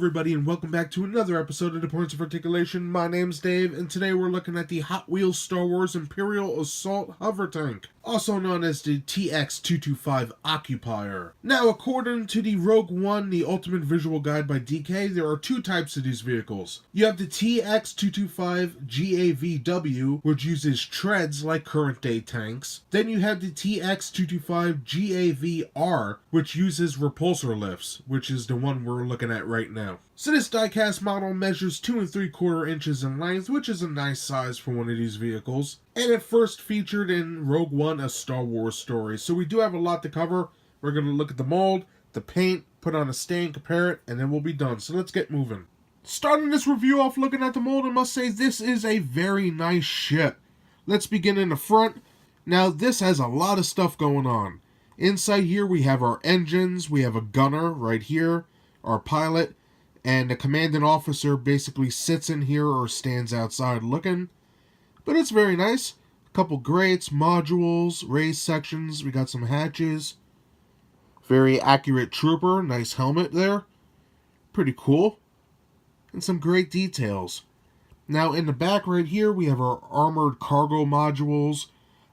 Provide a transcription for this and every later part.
everybody, and welcome back to another episode of The Points of Articulation. My name's Dave, and today we're looking at the Hot Wheels Star Wars Imperial Assault Hovertank, also known as the TX225 Occupier. Now, according to the Rogue One, the Ultimate Visual Guide by DK, there are two types of these vehicles. You have the TX225 GAVW, which uses treads like current-day tanks. Then you have the TX225 GAVR, which uses repulsor lifts, which is the one we're looking at right now. So this diecast model measures 2 3/4 inches in length, which is a nice size for one of these vehicles. And it first featured in Rogue One, A Star Wars Story. So we do have a lot to cover. We're going to look at the mold, the paint, put on a stand, compare it, and then we'll be done. So let's get moving. Starting this review off looking at the mold, I must say this is a very nice ship. Let's begin in the front. Now this has a lot of stuff going on. Inside here we have our engines, we have a gunner right here, our pilot, and the commanding officer basically sits in here or stands outside looking. But it's very nice. A couple grates, modules, raised sections, we got some hatches. Very accurate trooper, nice helmet there. Pretty cool. And some great details. Now in the back right here we have our armored cargo modules.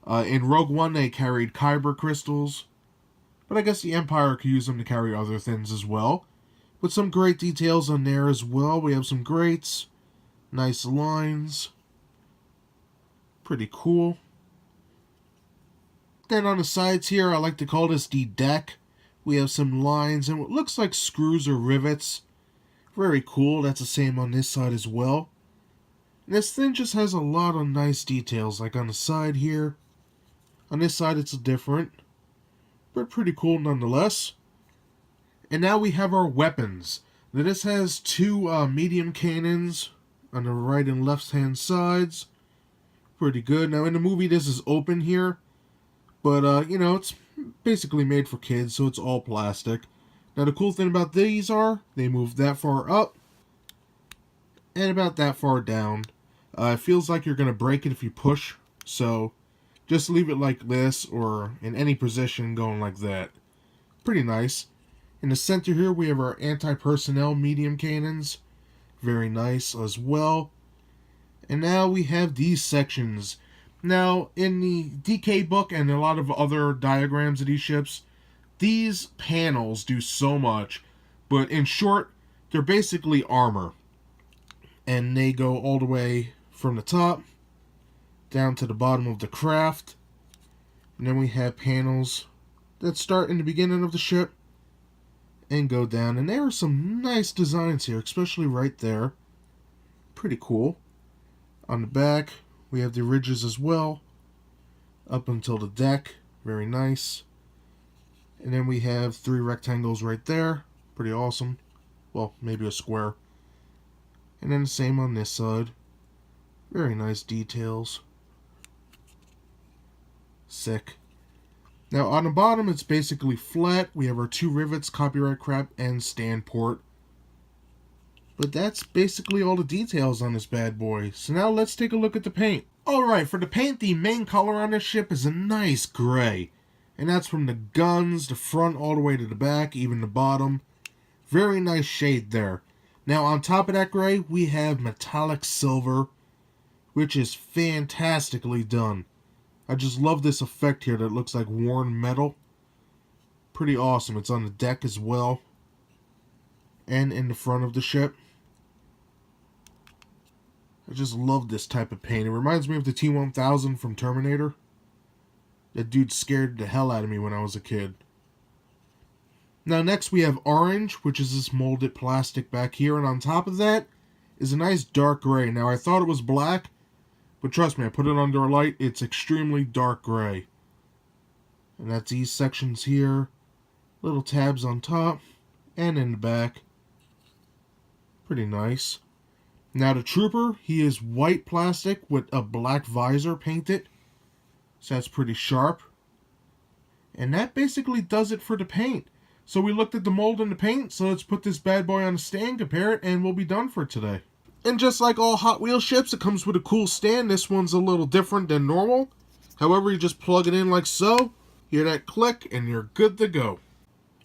In Rogue One they carried kyber crystals. But I guess the Empire could use them to carry other things as well. With some great details on there as well. We have some grates. Nice lines. Pretty cool. Then on the sides here, I like to call this the deck. We have some lines and what looks like screws or rivets. Very cool. That's the same on this side as well. And this thing just has a lot of nice details. Like on the side here. On this side it's different. But pretty cool nonetheless. And now we have our weapons. Now this has two medium cannons on the right and left hand sides. Pretty good. Now in the movie this is open here. But you know, it's basically made for kids, so it's all plastic. Now the cool thing about these are, they move that far up. And about that far down. It feels like you're going to break it if you push. So just leave it like this or in any position going like that. Pretty nice. In the center here we have our anti-personnel medium cannons. Very nice as well. And now we have these sections. Now in the DK book and a lot of other diagrams of these ships, these panels do so much. But in short, they're basically armor. And they go all the way from the top down to the bottom of the craft. And then we have panels that start in the beginning of the ship and go down. And there are some nice designs here, especially right there. Pretty cool. On the back, we have the ridges as well, up until the deck. Very nice. And then we have 3 rectangles right there. Pretty awesome. Well, maybe a square. And then the same on this side. Very nice details. Sick. Now on the bottom it's basically flat. We have our 2 rivets, copyright crap, and stand port. But that's basically all the details on this bad boy. So now let's take a look at the paint. Alright, for the paint, the main color on this ship is a nice gray. And that's from the guns, the front all the way to the back, even the bottom. Very nice shade there. Now on top of that gray, we have metallic silver, which is fantastically done. I just love this effect here that looks like worn metal. Pretty awesome. It's on the deck as well. And in the front of the ship. I just love this type of paint. It reminds me of the T-1000 from Terminator. That dude scared the hell out of me when I was a kid. Now next we have orange, which is this molded plastic back here. And on top of that is a nice dark gray. Now I thought it was black. But trust me, I put it under a light, it's extremely dark gray. And that's these sections here. Little tabs on top and in the back. Pretty nice. Now the trooper, he is white plastic with a black visor painted. So that's pretty sharp. And that basically does it for the paint. So we looked at the mold and the paint, so let's put this bad boy on a stand, compare it, and we'll be done for today. And just like all Hot Wheels ships, it comes with a cool stand. This one's a little different than normal. However, you just plug it in like so, hear that click, and you're good to go.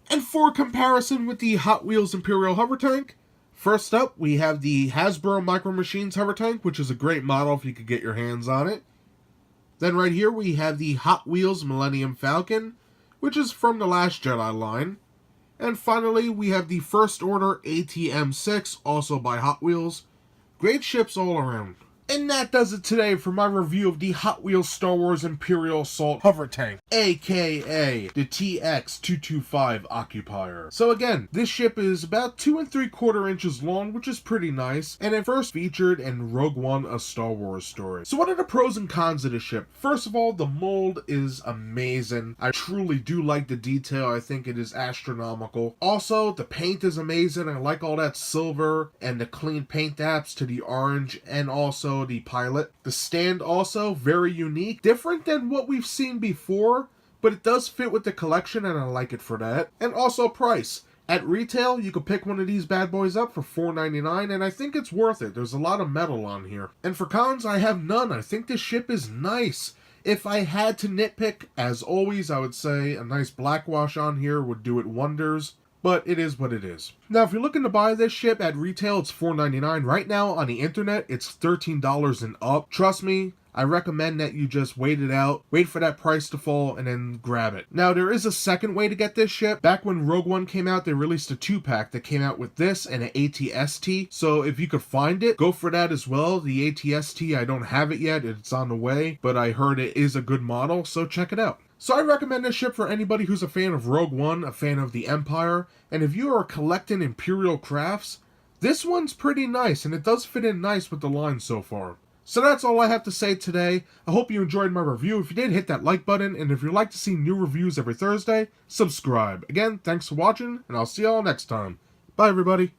And for comparison with the Hot Wheels Imperial Hovertank, First up, we have the Hasbro Micro Machines Hovertank, which is a great model if you could get your hands on it. Then right here we have the Hot Wheels Millennium Falcon, which is from the Last Jedi line. And finally, we have the First Order ATM-6, also by Hot Wheels. Great ships all around. And that does it today for my review of the Hot Wheels Star Wars Imperial Assault Hovertank, aka the TX-225 Occupier. So again, this ship is about 2 3/4 inches long, which is pretty nice, and it first featured in Rogue One: A Star Wars Story. So what are the pros and cons of this ship? First of all, the mold is amazing. I truly do like the detail. I think it is astronomical. Also, the paint is amazing. I like all that silver and the clean paint apps to the orange, and also the pilot. The stand also very unique, different than what we've seen before, but it does fit with the collection and I like it for that. And also price. At retail, you could pick one of these bad boys up for $4.99, and I think it's worth it. There's a lot of metal on here. And for cons, I have none. I think this ship is nice. If I had to nitpick, as always, I would say a nice black wash on here would do it wonders. But it is what it is. Now, if you're looking to buy this ship at retail, it's $4.99. Right now on the internet, it's $13 and up. Trust me, I recommend that you just wait it out, wait for that price to fall, and then grab it. Now, there is a second way to get this ship. Back when Rogue One came out, they released a 2-pack that came out with this and an ATST. So if you could find it, go for that as well. The ATST, I don't have it yet. It's on the way, but I heard it is a good model, so check it out. So I recommend this ship for anybody who's a fan of Rogue One, a fan of the Empire, and if you are collecting Imperial crafts, this one's pretty nice, and it does fit in nice with the line so far. So that's all I have to say today. I hope you enjoyed my review. If you did, hit that like button, and if you'd like to see new reviews every Thursday, subscribe. Again, thanks for watching, and I'll see y'all next time. Bye, everybody.